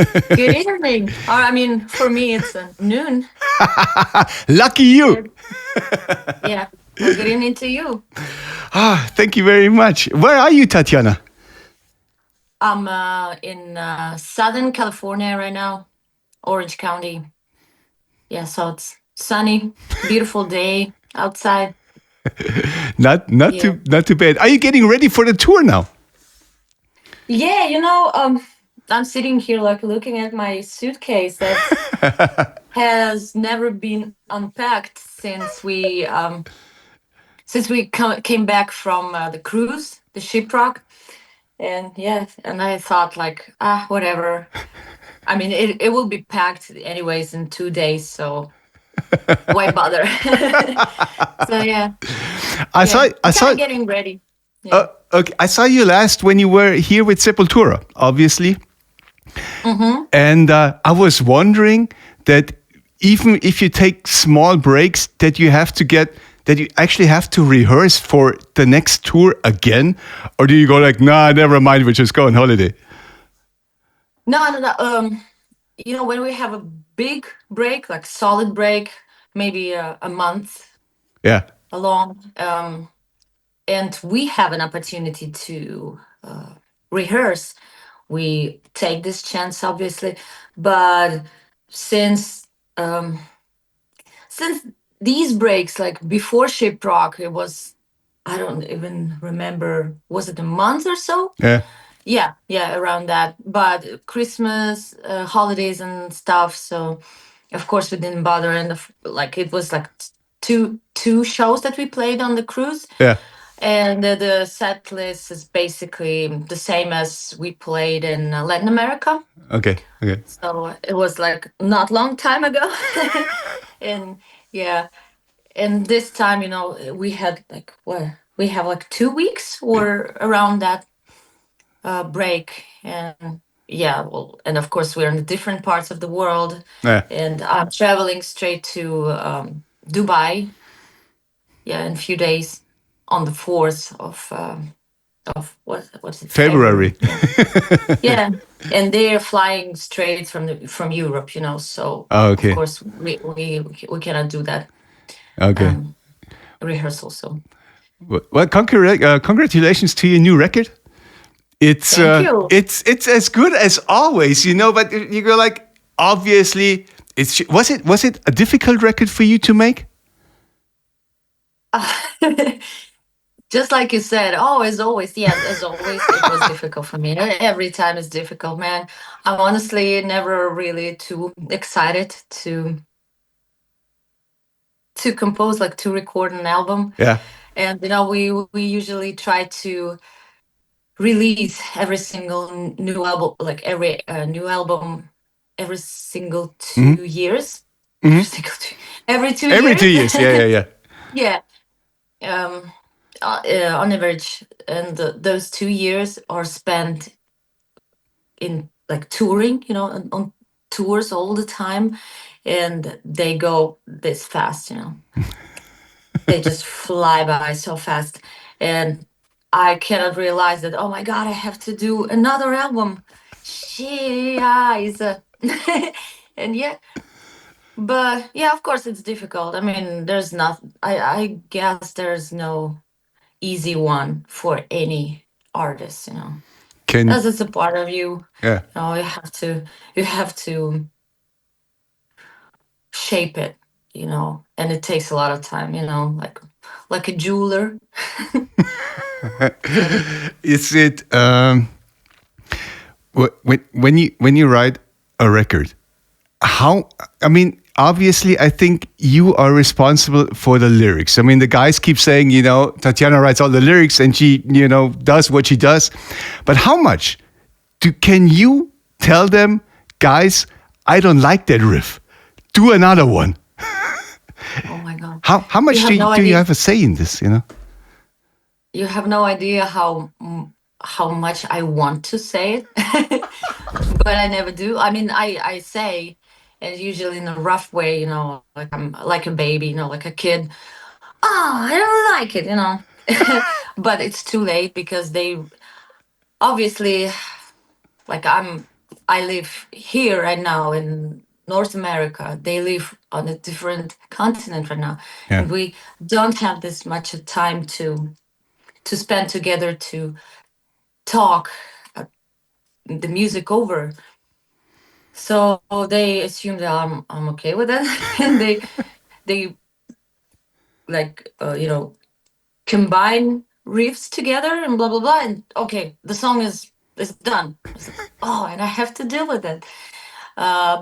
Good evening. Or I mean, for me, it's noon. Lucky you. Good. Yeah. Well, good evening to you. Thank you very much. Where are you, Tatiana? I'm in Southern California right now, Orange County. Yeah, so it's sunny, beautiful day outside. Yeah. Not too bad. Are you getting ready for the tour now? Yeah, I'm sitting here like looking at my suitcase that has never been unpacked since we came back from the cruise, the shipwreck. And yeah, and I thought like, whatever. I mean, it will be packed anyways in 2 days, so why bother? So yeah, I yeah, saw. I kind saw. of getting ready. Yeah. Okay, I saw you last when you were here with Sepultura, obviously, Mm-hmm. and I was wondering that even if you take small breaks, that you actually have to rehearse for the next tour again, or do you go like, nah, never mind, we just go on holiday? No, no, no. When we have a big break, like solid break, maybe a month Yeah. along, and we have an opportunity to rehearse, we take this chance, obviously. But since um, since these breaks, like before Shiprock, it was, I don't even remember, was it a month or so? Yeah. Yeah, yeah, around that. But Christmas, holidays and stuff. So of course we didn't bother, and like it was like two shows that we played on the cruise, Yeah. and the set list is basically the same as we played in Latin America. Okay. Okay. So it was like not long time ago, and yeah, and this time, we had like what we have like 2 weeks or around that break, and yeah, well, and of course we're in different parts of the world, Yeah. and I'm traveling straight to Dubai, yeah, in a few days on the 4th of what's it, February, February. yeah. Yeah, and they're flying straight from Europe, so Oh, of okay. course we cannot do that Okay. um rehearsal. So Well, congratulations to your new record. thank you. It's as good as always, you know. But you go like, obviously, was it a difficult record for you to make? Just like you said, oh, as always, yes, as always, it was difficult for me. Every time is difficult, man. I'm honestly never really too excited to compose, like to record an album. Yeah. And we usually try to release every single new album, like every new album, every single Hmm. 2 years, every Hmm. single every two Every two years. years. Yeah. Yeah. Yeah. Yeah. Um, on average, and those 2 years are spent in like touring, on tours all the time, and they go this fast, they just fly by so fast, and I cannot realize that. Oh my God, I have to do another album. Shit, eyes. And yeah, but yeah, of course it's difficult. I mean, there's not. I guess there's no easy one for any artist, Can as it's a part of you. yeah. You have to shape it, and it takes a lot of time, like a jeweler. So Is it when you write a record? How? I mean, obviously, I think you are responsible for the lyrics. I mean, the guys keep saying, Tatiana writes all the lyrics and she, does what she does. But how much can you tell them, guys? I don't like that riff. Do another one. oh my God, How you much have no do you idea. have a say in this? You have no idea how much I want to say it, but I never do. I mean, I say, and usually in a rough way, like I'm like a baby, like a kid. Oh, I don't like it, but it's too late because they obviously, like, I live here right now in North America. They live on a different continent right now, Yeah. and we don't have this much time to spend together to talk uh, the music over. So they assume that I'm okay with that, and they like combine riffs together and blah blah blah, and okay, the song is done. I was like, oh, and I have to deal with it.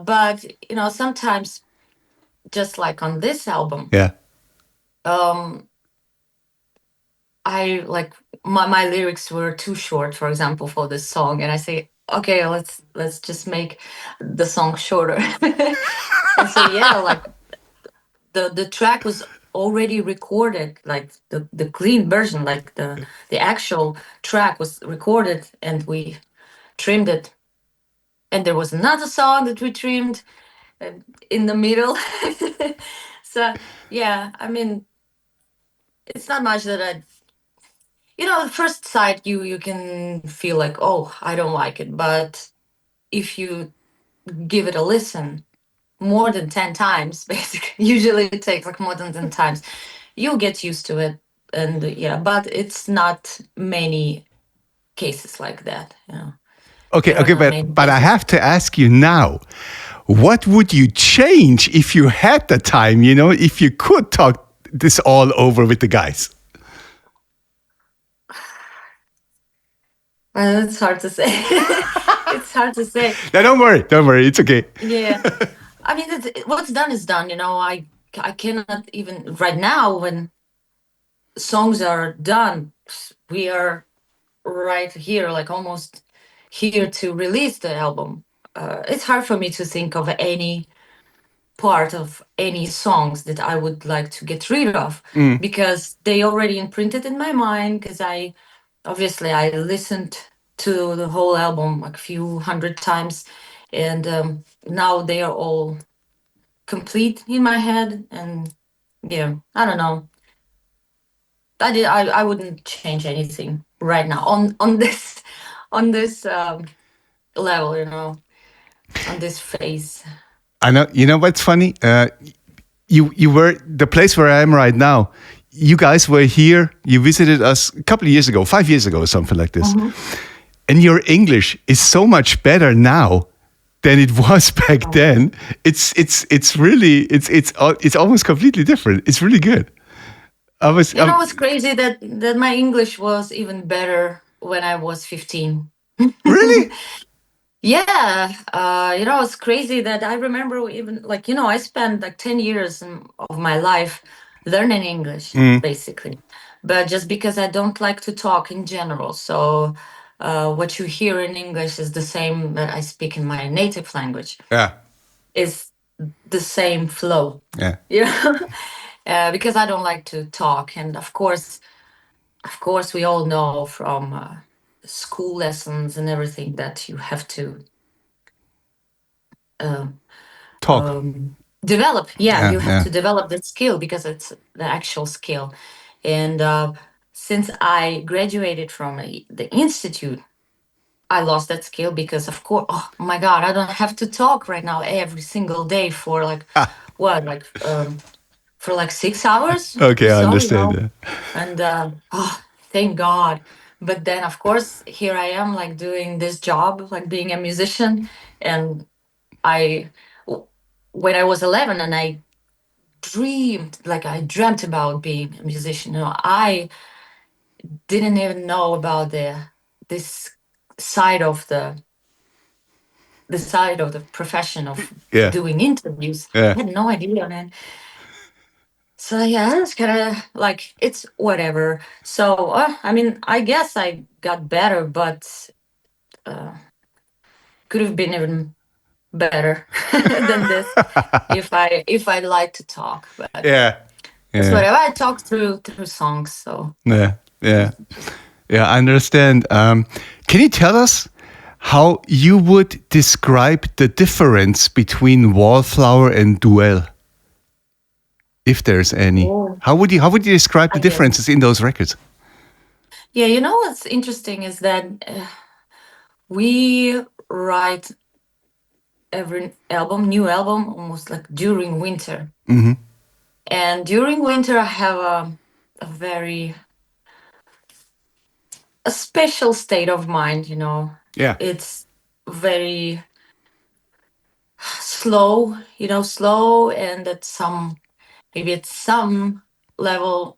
But sometimes, just like on this album, Yeah. um, I like my lyrics were too short, for example, for this song, and I say, okay, let's just make the song shorter. And so yeah, like the track was already recorded, like the clean version, like the actual track was recorded, and we trimmed it. And there was another song that we trimmed uh, in the middle. So yeah, I mean, it's not much that at first sight you can feel like, oh, I don't like it, but if you give it a listen more than 10 times, basically, usually it takes like more than 10 times, you'll get used to it. And yeah, but it's not many cases like that. Okay, There are okay, not but many but I cases. have to ask you now, what would you change if you had the time, if you could talk this all over with the guys? It's hard to say. It's hard to say. No, don't worry, it's okay. Yeah, I mean, what's done is done. I cannot even right now when songs are done. We are right here, like almost here to release the album. It's hard for me to think of any part of any songs that I would like to get rid of because they already imprinted in my mind. Because I listened to the whole album like a few hundred times, and now they are all complete in my head. And yeah, I don't know. I wouldn't change anything right now on this on this level, on this phase. I know. You know what's funny? You were the place where I am right now. You guys were here. You visited us a couple of years ago, 5 years ago, or something like this. Mhm. And your English is so much better now than it was back then. It's really it's almost completely different. It's really good. I was It's crazy that my English was even better when I was 15. really. Yeah, it's crazy that I remember even like, I spent like 10 years of my life learning English, basically. But just because I don't like to talk in general. So what you hear in English is the same that I speak in my native language, Yeah, is the same flow. yeah. Yeah. Because I don't like to talk. And of course, we all know from school lessons and everything that you have to uh, Talk. develop. Yeah, Yeah, you have yeah. to develop that skill because it's the actual skill. And since I graduated from the institute, I lost that skill because, of course, oh my God, I don't have to talk right now every single day for like Ah, what, like for like 6 hours or okay, I understand so. that. And thank God. But then, of course, here I am, like doing this job, like being a musician. And I, when I was 11, and I dreamt about being a musician. I didn't even know about this side of the side of the profession of Yeah, doing interviews. yeah. I had no idea, man. So yeah, it's kind of like it's whatever. So I mean, I guess I got better, but uh, could have been even better than this if I like to talk. But Yeah, it's yeah, whatever. I talk through songs. So yeah, yeah. Yeah, I understand. Can you tell us how you would describe the difference between Wallflower and Duel, if there's any? oh, How would you describe the I guess. differences in those records? Yeah, what's interesting is that we write. every album, new album, almost like during winter. Mm-hmm. And during winter, I have a very a special state of mind. Yeah. It's very slow, slow, and at some maybe at some level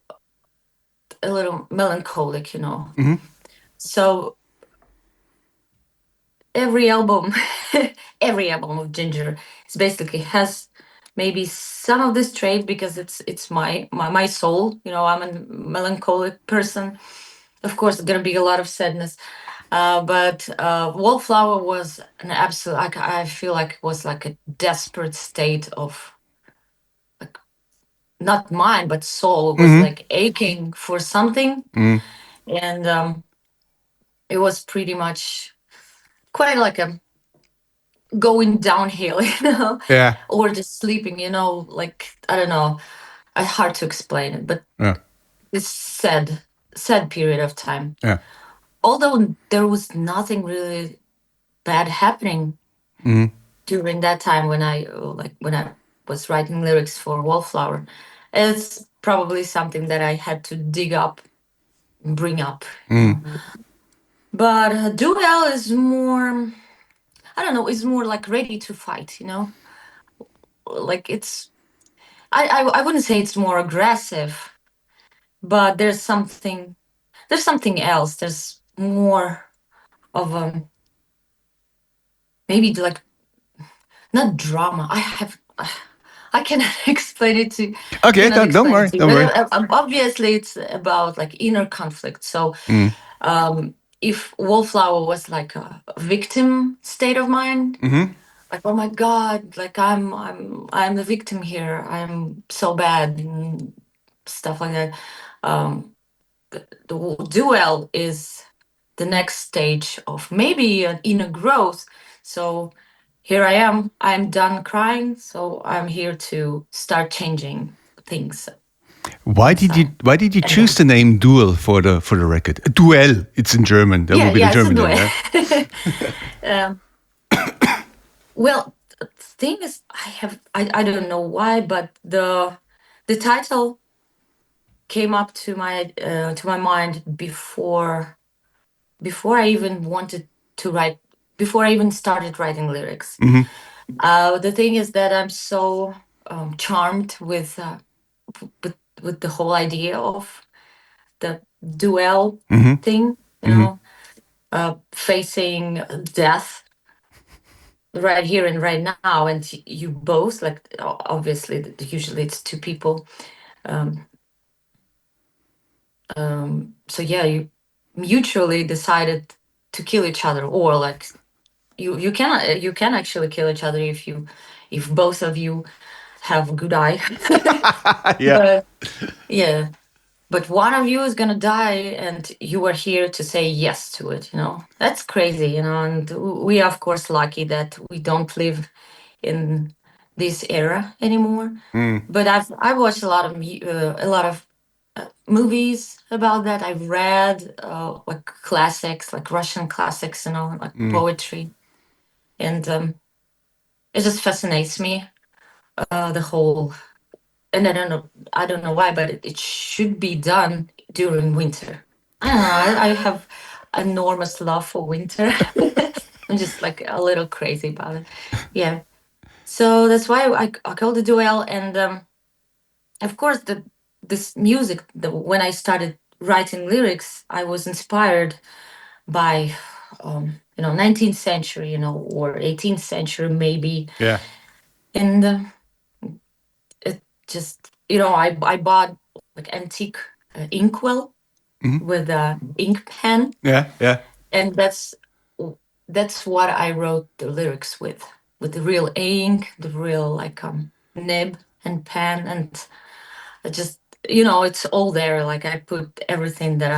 a little melancholic. Mm-hmm. So every album, every album of Jinjer is basically has maybe some of this trait because it's my soul. I'm a melancholic person. Of course, there's gonna be a lot of sadness. But Wallflower was an absolute. I feel like it was like a desperate state of like not mind but soul was Mm-hmm. like aching for something, Mm. and it was pretty much quite like a going downhill, Yeah. or just sleeping, like I don't know. It's hard to explain it, but Yeah. this sad period of time. Yeah. Although there was nothing really bad happening Mm. during that time when I was writing lyrics for Wallflower. It's probably something that I had to dig up, bring up, you Mm. know. But Duél is more, I don't know, is more like ready to fight, like it's I wouldn't say it's more aggressive, but there's something else. There's more of maybe like not drama. I cannot explain it to Okay, cannot don't explain it worry, to you. don't But worry. obviously it's about like inner conflict. So Mm. um, if Wallflower was like a victim state of mind, Mm-hmm. like oh my god, like I'm the victim here. I'm so bad and stuff like that. Um, the duel is the next stage of maybe an inner growth. So here I am. I'm done crying. So I'm here to start changing things inside. Why did you And choose then, the name Duel for the record? Duel. It's in German. That yeah, would be the yeah, it's a German name, duel. yeah. um, well, the thing is, I don't know why, but the title came up to my mind before I even wanted to write, before I even started writing lyrics. Mm-hmm. The thing is that I'm so charmed with with the whole idea of the duel Mm-hmm. thing, Mm-hmm. facing death right here and right now, and you both like obviously usually it's two people. Um, so yeah, you mutually decided to kill each other, or like you can actually kill each other if both of you have a good eye. Yeah. But yeah, but one of you is gonna die and you are here to say yes to it. That's crazy, and we are of course lucky that we don't live in this era anymore. Mm. But I've watched a lot of movies about that. I've read like classics, like Russian classics, like Mm. poetry, and it just fascinates me, the whole. And I don't know why, but it should be done during winter. I don't know. I have enormous love for winter. I'm just like a little crazy about it. Yeah. So that's why I called it duel. And of course, this music. When I started writing lyrics, I was inspired by 19th century, or 18th century maybe. Yeah. And it just I bought like antique inkwell Mm-hmm. with a ink pen, Yeah. Yeah. and that's what I wrote the lyrics with the real ink, the real like nib and pen, and I just it's all there. Like I put everything that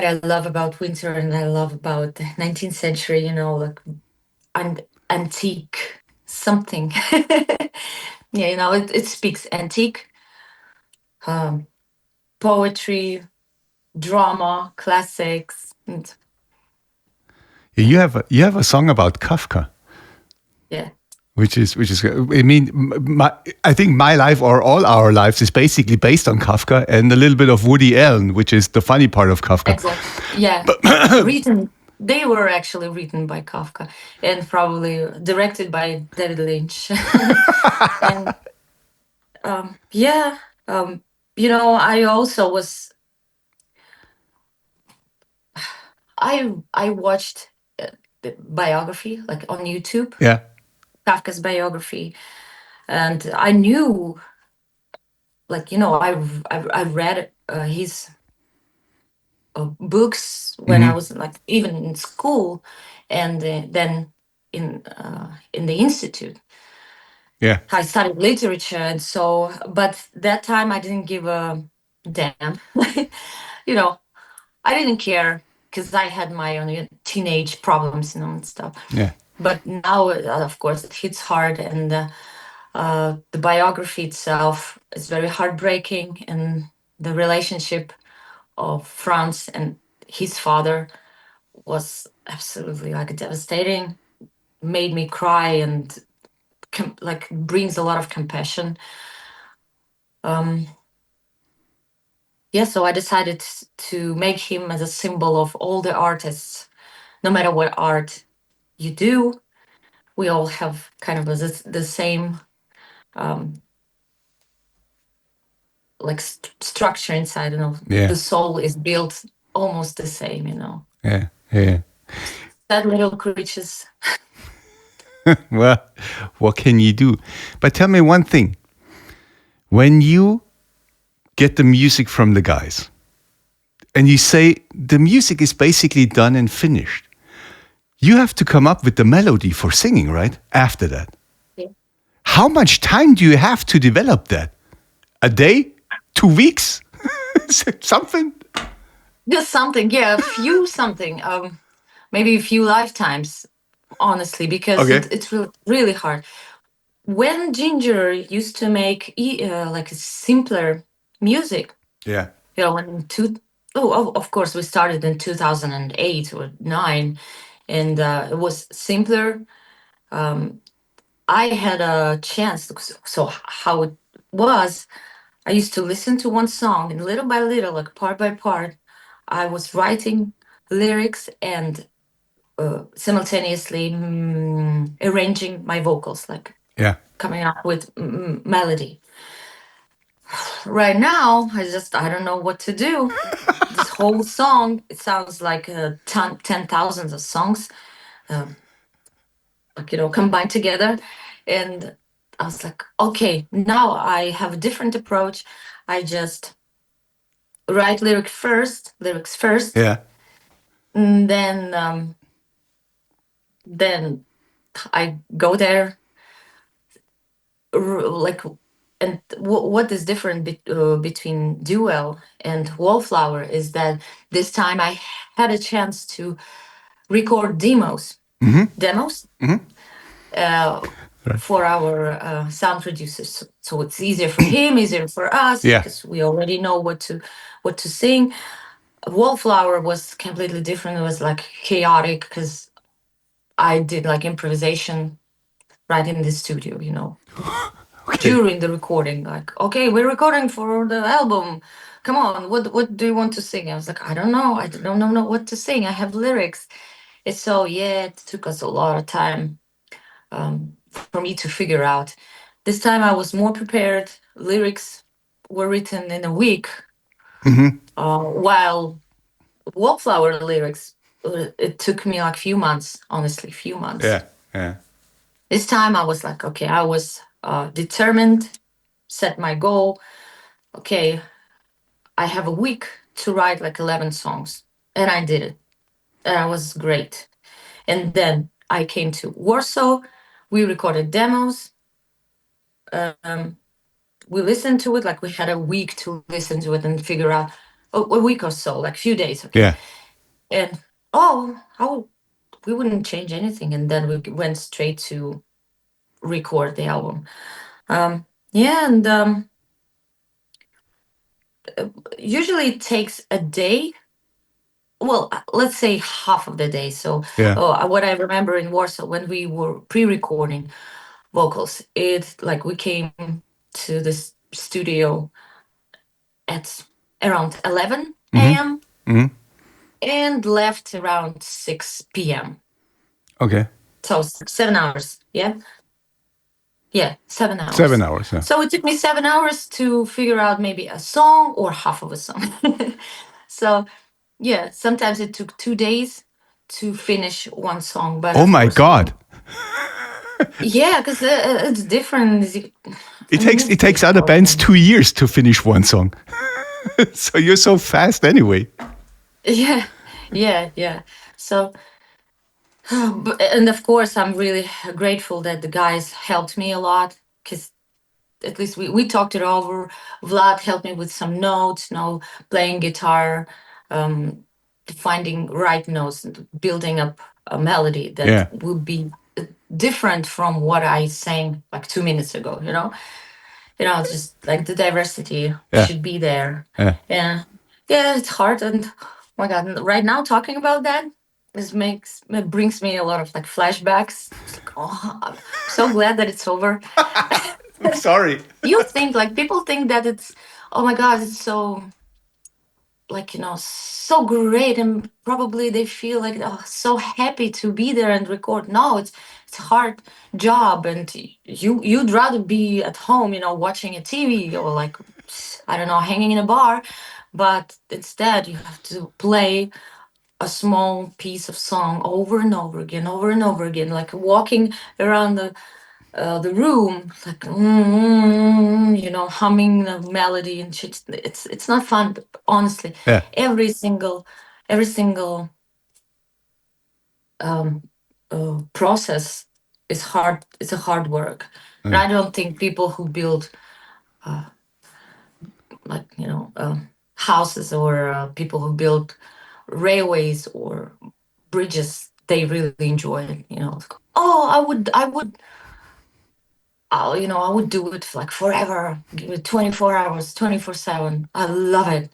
I love about winter and I love about the 19th century, like an antique something. Yeah, it speaks antique, um, poetry, drama, classics. And You have a song about Kafka, Yeah, which is. I mean, I think my life or all our lives is basically based on Kafka and a little bit of Woody Allen, which is the funny part of Kafka. exactly. Yeah, written. They were actually written by Kafka and probably directed by David Lynch. And yeah, um, I also was. I watched the biography like on YouTube, Yeah, Kafka's biography, and I knew, like, I read his books when I hmm, was like even in school, and then in the institute yeah, I studied literature, and so, but that time I didn't give a damn. you know, I didn't care because I had my own teenage problems, and stuff. yeah, But now, of course, it hits hard, and the biography itself is very heartbreaking, and the relationship of Franz and his father was absolutely like devastating. Made me cry and like brings a lot of compassion. Um, yeah, so I decided to make him as a symbol of all the artists, no matter what art you do. We all have kind of the same um, like structure inside. yeah, The soul is built almost the same. yeah, yeah. Sad little creatures. Well, what can you do? But tell me one thing: when you get the music from the guys, and you say the music is basically done and finished, you have to come up with the melody for singing, right? After that. Yeah. How much time do you have to develop that? A day? 2 weeks? Something? Just something, yeah, a few something, maybe a few lifetimes, honestly, because Okay. it's really hard. When Ginger used to make like simpler music, Yeah. when of course we started in 2008 or 9, and it was simpler. Um, I had a chance. So how it was, I used to listen to one song, and little by little, like part by part, I was writing lyrics and simultaneously arranging my vocals, like Yeah. coming up with melody. Right now, I don't know what to do. This whole song, it sounds like 10,000 of songs, um, like, combined together. And I was like, okay, now I have a different approach. I just write lyrics first, Yeah. and then I go there, like, and what is different between Duel and Wallflower is that this time I had a chance to record demos Hmm. uh, Right. for our sound producers. So it's easier for him, easier for us, Yeah. because we already know what to sing. Wallflower was completely different. It was like chaotic because I did like improvisation right in the studio, Okay. during the recording. Like, okay, we're recording for the album. Come on, what do you want to sing? I was like, I don't know. I don't know what to sing. I have lyrics. It's so, yeah, it took us a lot of time for me to figure out. This time I was more prepared. Lyrics were written in a week, Hmm. while Wallflower lyrics, it took me like few months, honestly, few months. Yeah. Yeah. This time I was like, okay, I was determined, set my goal. Okay, I have a week to write like 11 songs. And I did it. And it was great. And then I came to Warsaw. We recorded demos. Um, we listened to it, like we had a week to listen to it and figure out a week or so, like few days, okay. Yeah. And how we wouldn't change anything. And then we went straight to record the album. Yeah, and usually it takes a day well, let's say half of the day. So Yeah. what I remember in Warsaw when we were pre-recording vocals, it like we came to this studio at around 11 Mm-hmm. a.m. Mm-hmm. and left around 6 p.m. Okay. So 7 hours. Yeah. Yeah, 7 hours. 7 hours. Yeah. So it took me 7 hours to figure out maybe a song or half of a song. So yeah, sometimes it took 2 days to finish one song, but Oh of my course, God! yeah, because it's different. It I mean, takes it's it takes other difficult. bands 2 years to finish one song. So you're so fast anyway. Yeah, yeah, yeah. So, and of course, I'm really grateful that the guys helped me a lot because at least we talked it over. Vlad helped me with some notes, playing guitar, um, finding right notes, and building up a melody that Yeah. would be different from what I sang like 2 minutes ago. It's just like the diversity Yeah. should be there. Yeah. Yeah, yeah, it's hard. And oh my God, right now talking about that, it brings me a lot of like flashbacks. It's like, oh, I'm so glad that it's over. I'm sorry. You think like people think that it's, oh my God, it's so like so great, and probably they feel like, oh, so happy to be there and record. No, it's a hard job, and you'd rather be at home, watching a TV, or like, I don't know, hanging in a bar, but instead you have to play a small piece of song over and over again, like walking around the room, like humming the melody and shit. It's not fun, but honestly, Yeah. every single um, process is hard. It's a hard work, and Yeah. I don't think people who build uh, like houses, or people who build railways or bridges, they really enjoy it. Like, oh, I would do it like forever, give it 24 hours, 24/7. I love it.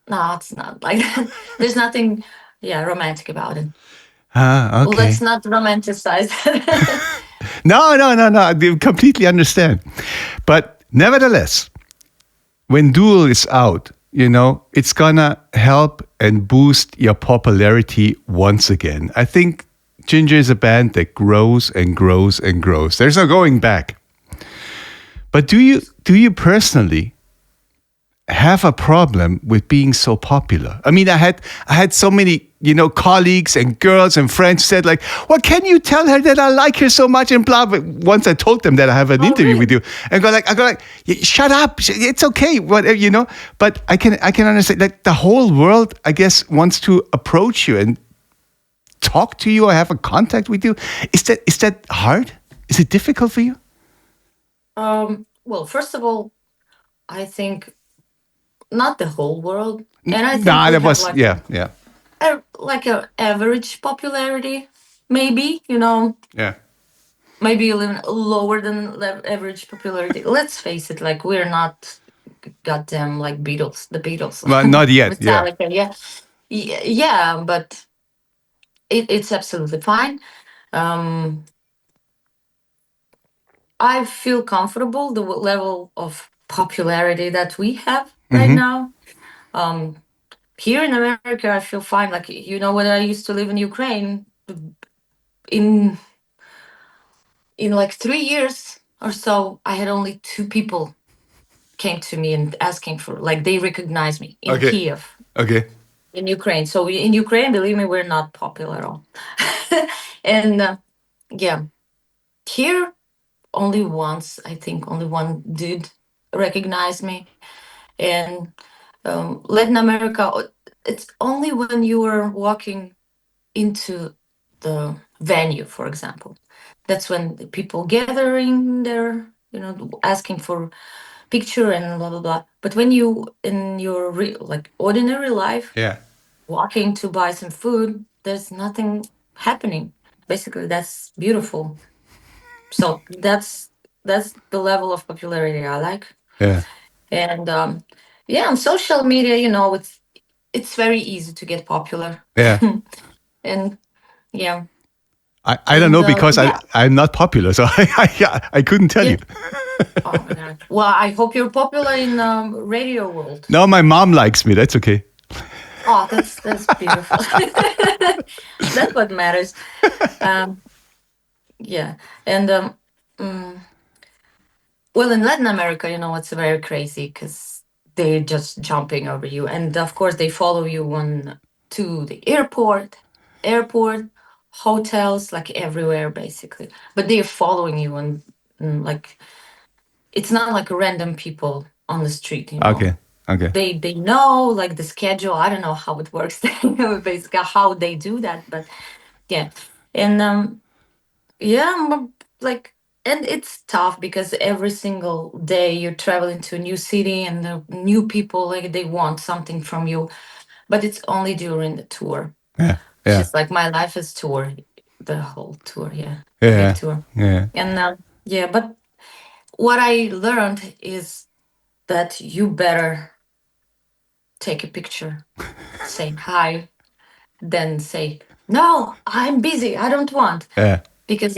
No, it's not like that. There's nothing, yeah, romantic about it. Ah, Let's okay. not romanticize. No, no, no, no. I completely understand. But nevertheless, when Duel is out, it's gonna help and boost your popularity once again. I think Jinjer is a band that grows and grows and grows. There's no going back. But do you personally have a problem with being so popular? I mean, I had so many, colleagues and girls and friends who said like, "Well, can you tell her that I like her so much?" and blah. But once I told them that I have an Oh, interview with really? you, and I go like, Shut up, it's okay, whatever." But I can understand that the whole world, I guess, wants to approach you and talk to you or have a contact with you. Is that hard? Is it difficult for you? Well, first of all, I think not the whole world, and I think Nah, we that have was like yeah, yeah, a average popularity, maybe, yeah. maybe a little lower than average popularity. Let's face it, like we're not goddamn like the Beatles, Well, not yet. Yeah. Metallica. Yeah, yeah, but it's absolutely fine. Um, I feel comfortable the level of popularity that we have right Mm-hmm. now. Um, Here in America, I feel fine. Like when I used to live in Ukraine, in like 3 years or so, I had only two people came to me and asking for, like, they recognized me in Okay. Kiev, Okay. in Ukraine. So in Ukraine, believe me, we're not popular at all. And yeah, here only once, I think only one dude recognized me. And Latin America, it's only when you are walking into the venue, for example. That's when the people gathering there, asking for picture and blah blah blah. But when you in your like ordinary life, Yeah. walking to buy some food, there's nothing happening. Basically, that's beautiful. So that's the level of popularity I like. Yeah. And yeah, on social media, it's it's very easy to get popular. Yeah. And yeah, I don't and know because yeah, I'm not popular, so I couldn't tell yeah. you. Oh my god. Well, I hope you're popular in radio world. No, my mom likes me. That's okay. Oh, that's beautiful. That's what matters. Um, yeah, and mm, well, in Latin America, it's very crazy because they're just jumping over you, and of course they follow you on to the airport, hotels, like everywhere basically. But they're following you, and like it's not like random people on the street. Okay. Okay. They know like the schedule. I don't know how it works, basically how they do that, but yeah, and yeah, like, and it's tough because every single day you're traveling to a new city and the new people, like they want something from you, but it's only during the tour. Yeah. It's Yeah. just like my life is tour, the whole tour, yeah, big Yeah. tour. Yeah. And yeah, but what I learned is that you better take a picture, say hi, then say, no, I'm busy, I don't want, Yeah. because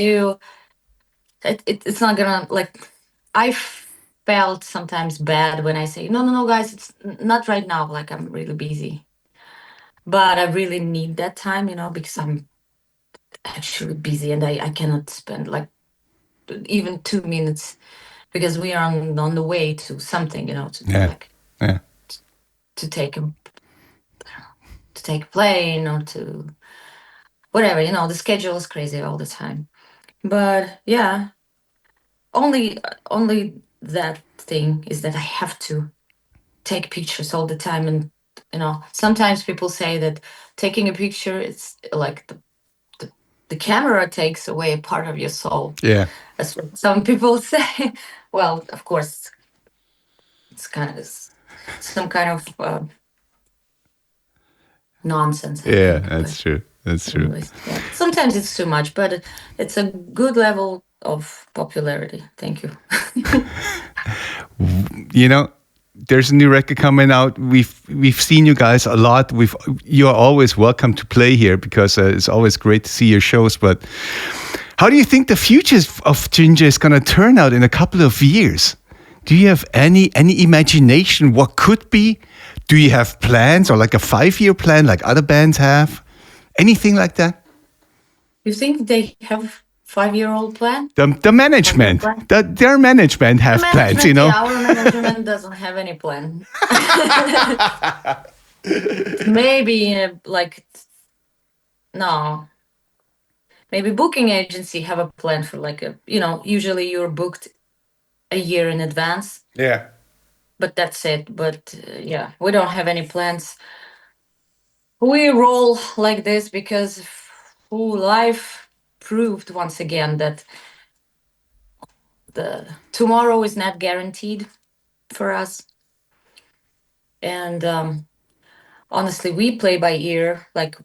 it's not gonna like I felt sometimes bad when I say no, no, no, guys, it's not right now, like I'm really busy, but I really need that time, because I'm actually busy and I cannot spend like even 2 minutes, because we are on the way to something, Yeah. like Yeah. to take a plane or to whatever, the schedule is crazy all the time, but yeah, only that thing is that I have to take pictures all the time, and sometimes people say that taking a picture, it's like the, the camera takes away a part of your soul. Yeah. That's what some people say. Well, of course, it's kind of some kind of nonsense, I Yeah. think, but That's true. That's true. anyways, yeah, sometimes it's too much, but it's a good level of popularity. Thank you. You know, there's a new record coming out. We've seen you guys a lot. You are always welcome to play here because it's always great to see your shows. But how do you think the future of Jinjer is going to turn out in a couple of years? Do you have any imagination what could be? Do you have plans or like a 5-year plan like other bands have? Anything like that? You think they have 5-year-old plan? The 5-year management, plan? their management The have plans, you management, know. yeah, our management doesn't have any plan. Maybe like no, maybe booking agency have a plan for like usually you're booked a year in advance, Yeah. but that's it. But yeah, we don't have any plans. We roll like this because life proved once again that the tomorrow is not guaranteed for us, and honestly, we play by ear. Like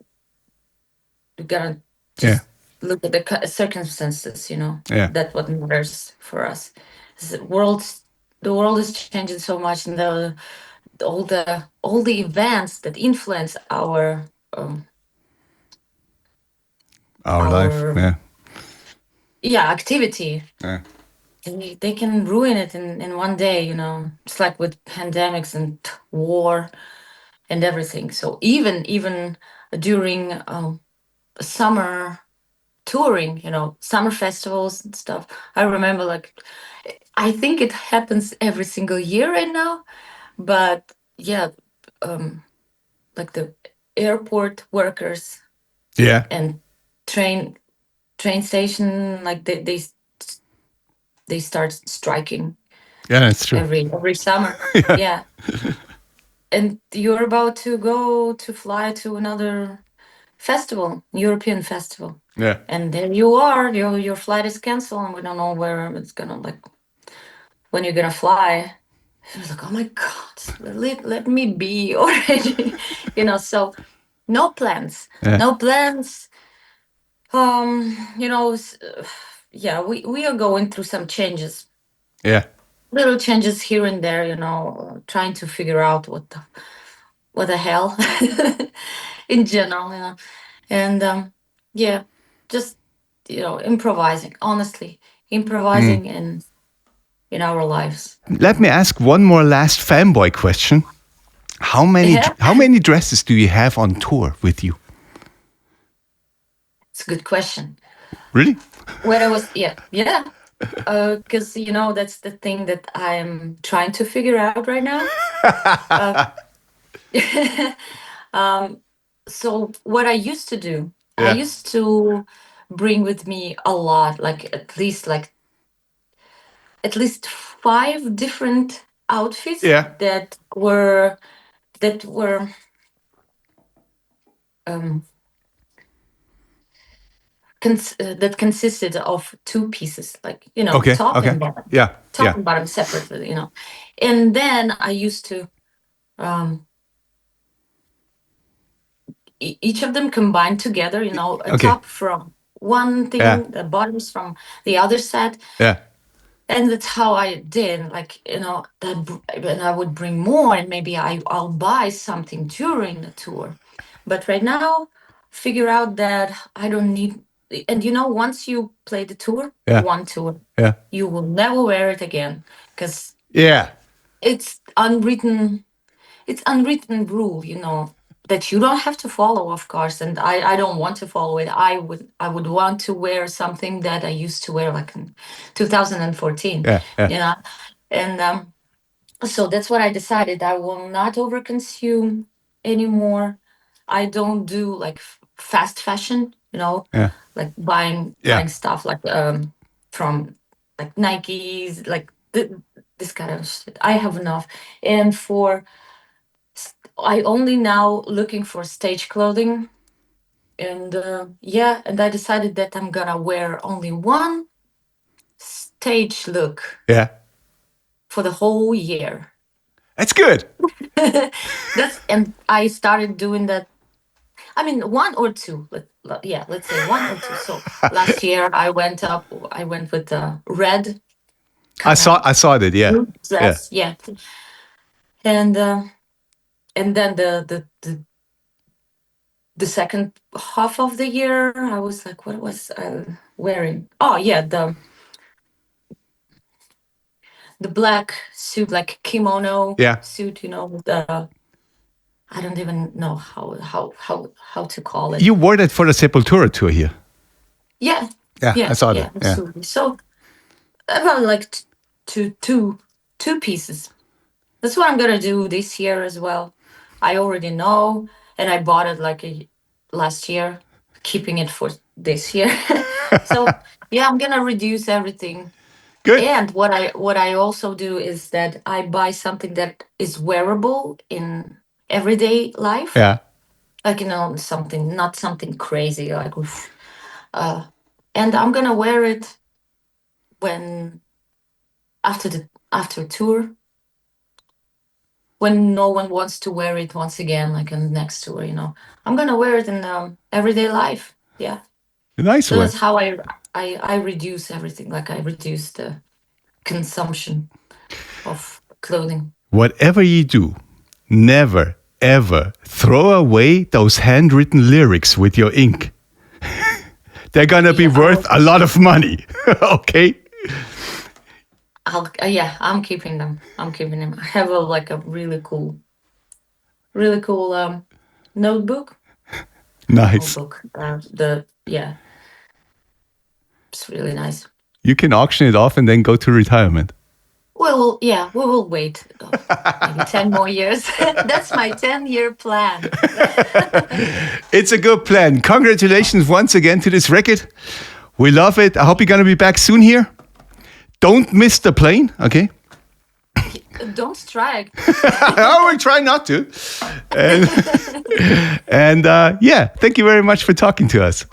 we gotta Yeah. just look at the circumstances. Yeah. That's what matters for us. The world is changing so much, and all the events that influence um, Our life. our Yeah. yeah activity. Yeah. They can ruin it in one day. It's like with pandemics and war and everything. So even during summer touring, summer festivals and stuff. I remember, like, I think it happens every single year right now, but yeah, um, like the airport workers Yeah. and train train station, like they start striking Yeah, that's true. every summer. Yeah. Yeah, and you're about to go to fly to another festival, European festival, Yeah. and there you are. Your flight is canceled, and we don't know where it's gonna like when you're gonna fly. I was like, oh my god, let me be already, So no plans, Yeah. no plans. Yeah, we are going through some changes, Yeah. little changes here and there, trying to figure out what the hell, in general, and yeah, just improvising. Honestly, improvising in our lives. Let me ask one more last fanboy question. Yeah, How many dresses do you have on tour with you? it's a good question. Really? When I was, yeah, because that's the thing that I'm trying to figure out right now. Uh, so what I used to do, I Yeah. used to bring with me a lot, like at least 5 different outfits Yeah. that were um, that consisted of two pieces, like Okay. top Okay. and bottom, Yeah. top Yeah. and bottom separately, and then I used to um, each of them combined together, a Okay. top from one Yeah. thing, the bottoms from the other set. Yeah. And that's how I did, like, and I would bring more, and maybe I'll buy something during the tour. But right now, figure out that I don't need, and once you play the tour, Yeah. one tour, Yeah. you will never wear it again, because Yeah. it's unwritten it's unwritten rule, that you don't have to follow, of course, and I don't want to follow it. I would want to wear something that I used to wear, like in 2014, Yeah. Yeah. you know and so that's what I decided. I will not overconsume anymore. I don't do like fast fashion, Yeah. like buying Yeah. stuff like from like Nikes, like this kind of shit. I have enough. And I only now looking for stage clothing, and yeah, and I decided that I'm gonna wear only one stage look Yeah. for the whole year. That's good. And I started doing that. I mean, one or two. Yeah, let's say one or two. So last year I went with the red I kind saw. of I saw that. Yeah. Yeah. dress. Yeah, and and then the second half of the year, I was like, what was I wearing? Oh yeah, the black suit, like kimono Yeah. suit, the I don't even know how to call it. You wore that for the Sepultura tour here. Yeah, Yeah. I yeah, saw yeah, that. Yeah. absolutely. So about like two pieces. That's what I'm gonna do this year as well. I already know, and I bought it like last year, keeping it for this year. So yeah, I'm gonna reduce everything. Good. And what I also do is that I buy something that is wearable in everyday life, Yeah. like something, not something crazy, like oof. uh, and I'm gonna wear it when after tour, when no one wants to wear it once again, like in the next tour. I'm gonna wear it in everyday life. Yeah. Nice So one. that's how I reduce everything. Like I reduce the consumption of clothing. Whatever you do, never ever throw away those handwritten lyrics with your ink. They're gonna be Yeah, worth a lot of money. Okay. yeah, I'm keeping them. I have a really cool notebook. Not Nice. notebook. The yeah, it's really nice. You can auction it off and then go to retirement. We will wait maybe 10 more years. That's my 10-year plan. It's a good plan. Congratulations once again to this record. We love it. I hope you're gonna be back soon here. Don't miss the plane, okay? Don't strike. Oh, we try not to. And yeah, thank you very much for talking to us.